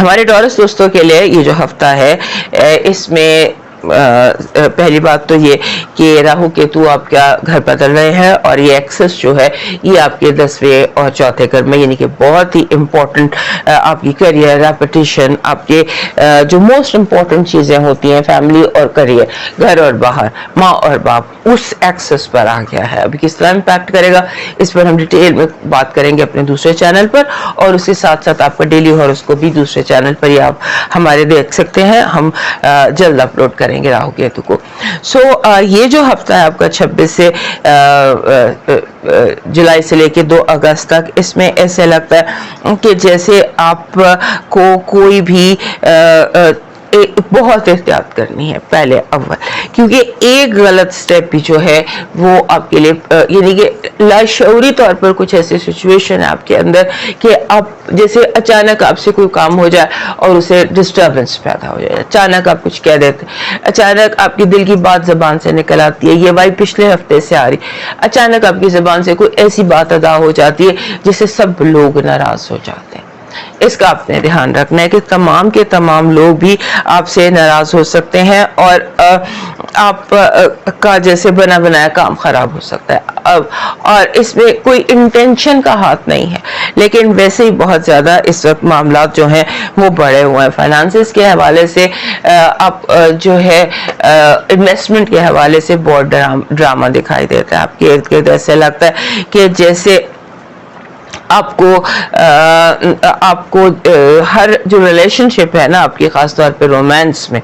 हमारे टॉरस दोस्तों के लिए ये जो हफ्ता है इसमें पहली बात तो ये कि राहु केतु आपका घर बदल रहे हैं और ये एक्सेस जो है ये आपके 10वें और चौथे घर में, यानी कि बहुत ही इम्पोर्टेंट आपकी करियर, रेपुटेशन, आपके जो मोस्ट इम्पोर्टेंट चीज़ें होती हैं फैमिली और करियर, घर और बाहर, माँ और बाप, उस एक्सेस पर आ गया है। अभी किस तरह इम्पैक्ट करेगा इस पर हम डिटेल में बात करेंगे अपने दूसरे चैनल पर, और उसके साथ साथ आपका डेली हॉरोस्कोप भी दूसरे चैनल पर ही आप हमारे देख सकते हैं। हम जल्द अपलोड करेंगे राहु केतु को। ये जो हफ्ता है आपका 26 से जुलाई से लेके 2 अगस्त तक, इसमें ऐसे लगता है कि जैसे आपको कोई भी बहुत एहतियात करनी है पहले अव्वल, क्योंकि एक गलत स्टेप भी जो है वो आपके लिए यानी कि लाशऊरी तौर पर कुछ ऐसी सिचुएशन है आपके अंदर कि आप जैसे अचानक आपसे कोई काम हो जाए और उसे डिस्टर्बेंस पैदा हो जाए, अचानक आप कुछ कह देते, अचानक आपकी दिल की बात जबान से निकल आती है। ये वाइब पिछले हफ्ते से आ रही, अचानक आपकी जबान से कोई ऐसी बात अदा हो जाती है जिससे सब लोग नाराज हो जाते हैं। इसका आपने ध्यान रखना है कि तमाम के तमाम लोग भी आपसे नाराज हो सकते हैं और आप का जैसे बना बनाया काम खराब हो सकता है। अब और इसमें कोई इंटेंशन का हाथ नहीं है, लेकिन वैसे ही बहुत ज्यादा इस वक्त मामला जो हैं वो बढ़े हुए हैं। फाइनेंसेस के हवाले से आप जो है इन्वेस्टमेंट के हवाले से बहुत ड्रामा दिखाई देता है आपके इर्द गिर्द। ऐसे लगता है कि जैसे आपको हर जो रिलेशनशिप है ना आपकी, खासतौर पे रोमांस में,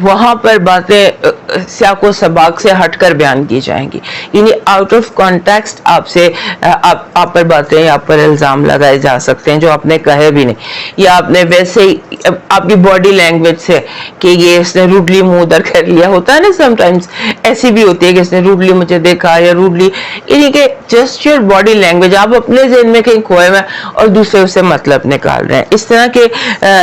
वहां पर बातें सियाको सबाक से हटकर बयान की जाएंगी, यानी आउट ऑफ कॉन्टेक्स्ट आपसे आप पर बातें, आप पर इल्जाम लगाए जा सकते हैं जो आपने कहे भी नहीं, या आपने वैसे ही आपकी बॉडी लैंग्वेज से कि ये इसने रूडली मुंह उधर कर लिया, होता है ना समटाइम्स ऐसी भी होती है कि इसने रूडली मुझे देखा या रूडली, यानी कि जस्ट योर बॉडी लैंग्वेज, आप अपने ज़हन में कहीं खोए में और दूसरे उसे मतलब निकाल रहे हैं। इस तरह के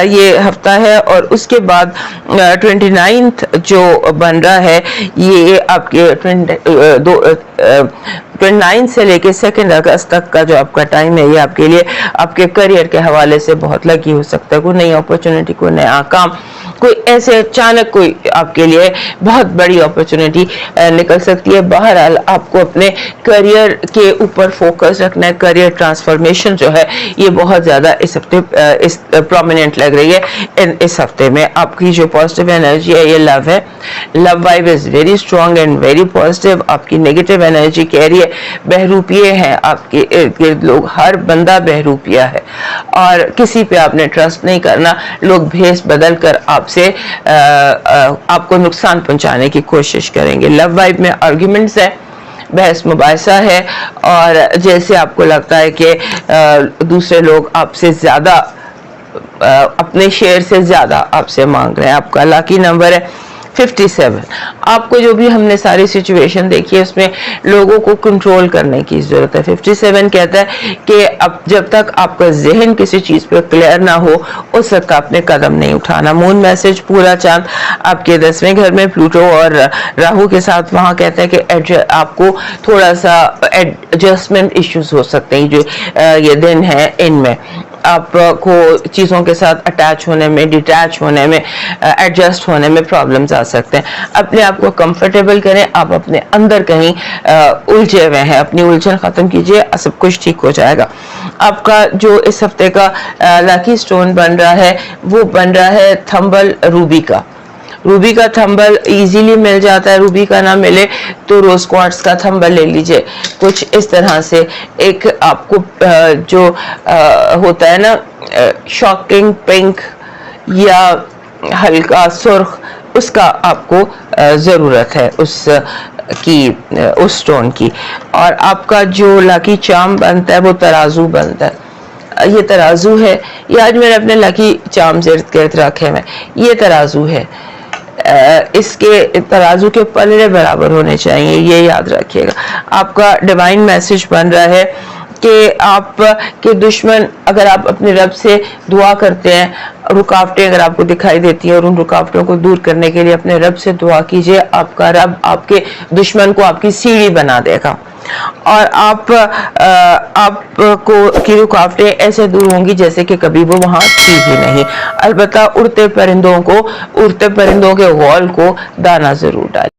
ये हफ्ता है। और उसके बाद 29 जो बन रहा है ये आपके 29 से लेके 2 अगस्त तक का जो आपका टाइम है, ये आपके लिए आपके करियर के हवाले से बहुत लकी हो सकता है। कोई नई अपॉर्चुनिटी, कोई नया काम, कोई ऐसे अचानक कोई आपके लिए बहुत बड़ी अपॉर्चुनिटी निकल सकती है। बहरहाल आपको अपने करियर के ऊपर फोकस रखना है। करियर ट्रांसफॉर्मेशन जो है ये बहुत ज़्यादा इस हफ्ते इस प्रोमिनेंट लग रही है। इस हफ्ते में आपकी जो पॉजिटिव एनर्जी है ये लव है। Love vibe is very strong and very positive. आपकी नेगेटिव एनर्जी कह रही है बहरूपिये हैं आपके इर्द गिर्द लोग, हर बंदा बहरूपिया है और किसी पे आपने ट्रस्ट नहीं करना। लोग भेस बदल कर आपसे आपको नुकसान पहुंचाने की कोशिश करेंगे। लव वाइब में आर्ग्यूमेंट्स है, बहस मुबाहिसा है, और जैसे आपको लगता है कि दूसरे लोग आपसे ज़्यादा अपने शेयर से ज़्यादा आपसे मांग रहे हैं। आपका लकी नंबर है 57। आपको जो भी हमने सारी सिचुएशन देखी है उसमें लोगों को कंट्रोल करने की ज़रूरत है। 57 कहता है कि अब जब तक आपका जहन किसी चीज़ पे क्लियर ना हो उस वक्त आपने कदम नहीं उठाना। मून मैसेज, पूरा चांद आपके 10वें घर में प्लूटो और राहु के साथ, वहाँ कहता है कि आपको थोड़ा सा एडजस्टमेंट इश्यूज हो सकते हैं जो ये दिन है, इनमें आपको चीज़ों के साथ अटैच होने में, डिटैच होने में, एडजस्ट होने में प्रॉब्लम्स आ सकते हैं। अपने आप को कंफर्टेबल करें। आप अपने अंदर कहीं उलझे हुए हैं, अपनी उलझन ख़त्म कीजिए, सब कुछ ठीक हो जाएगा। आपका जो इस हफ्ते का लकी स्टोन बन रहा है वो बन रहा है थंबल रूबी का। रूबी का थंबल इजीली मिल जाता है। रूबी का ना मिले तो रोज क्वार्ट्स का थंबल ले लीजिए। कुछ इस तरह से एक आपको जो होता है ना शॉकिंग पिंक या हल्का सुर्ख, उसका आपको ज़रूरत है उस स्टोन की। और आपका जो लकी चार्म बनता है वो तराजू बनता है। ये तराजू है, ये आज मैंने अपने लकी चार्म इर्द गिर्द रखे हैं। ये तराजू है, इसके तराजू के पलड़े बराबर होने चाहिए, ये याद रखिएगा। आपका डिवाइन मैसेज बन रहा है कि आप के दुश्मन, अगर आप अपने रब से दुआ करते हैं, रुकावटें अगर आपको दिखाई देती हैं और उन रुकावटों को दूर करने के लिए अपने रब से दुआ कीजिए, आपका रब आपके दुश्मन को आपकी सीढ़ी बना देगा। और आपको की रुकावटें ऐसे दूर होंगी जैसे कि कभी वो वहां थी ही नहीं। अलबत्ता उड़ते परिंदों के घोल को दाना जरूर डालें।